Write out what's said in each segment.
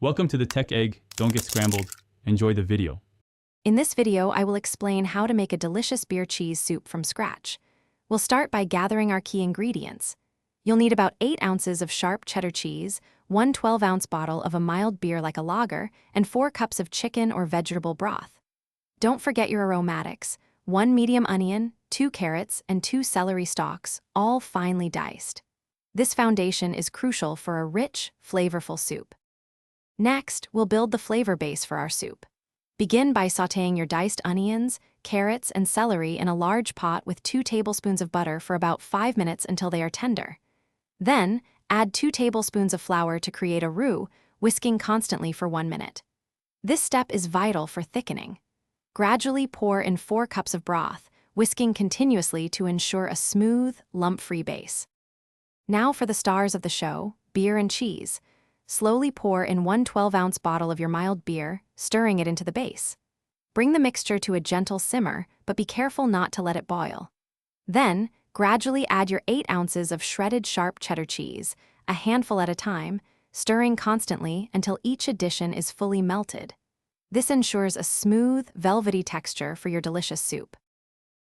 Welcome to the Tech Egg. Don't get scrambled. Enjoy the video. In this video, I will explain how to make a delicious beer cheese soup from scratch. We'll start by gathering our key ingredients. You'll need about 8 ounces of sharp cheddar cheese, 1 12-ounce bottle of a mild beer like a lager, and 4 cups of chicken or vegetable broth. Don't forget your aromatics: 1 medium onion, 2 carrots, and 2 celery stalks, all finely diced. This foundation is crucial for a rich, flavorful soup. Next, we'll build the flavor base for our soup. Begin by sautéing your diced onions, carrots, and celery in a large pot with 2 tablespoons of butter for about 5 minutes until they are tender. Then, add 2 tablespoons of flour to create a roux, whisking constantly for 1 minute. This step is vital for thickening. Gradually pour in 4 cups of broth, whisking continuously to ensure a smooth, lump-free base. Now for the stars of the show, beer and cheese. Slowly pour in 1 12-ounce bottle of your mild beer, stirring it into the base. Bring the mixture to a gentle simmer, but be careful not to let it boil. Then, gradually add your 8 ounces of shredded sharp cheddar cheese, a handful at a time, stirring constantly until each addition is fully melted. This ensures a smooth, velvety texture for your delicious soup.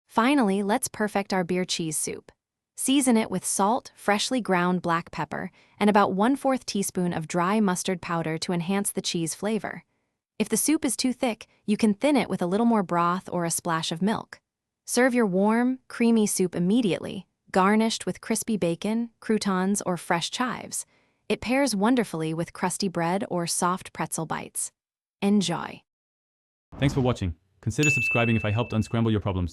Finally, let's perfect our beer cheese soup. Season it with salt, freshly ground black pepper, and about 1/4 teaspoon of dry mustard powder to enhance the cheese flavor. If the soup is too thick, you can thin it with a little more broth or a splash of milk. Serve your warm, creamy soup immediately, garnished with crispy bacon, croutons, or fresh chives. It pairs wonderfully with crusty bread or soft pretzel bites. Enjoy. Thanks for watching. Consider subscribing if I helped unscramble your problems.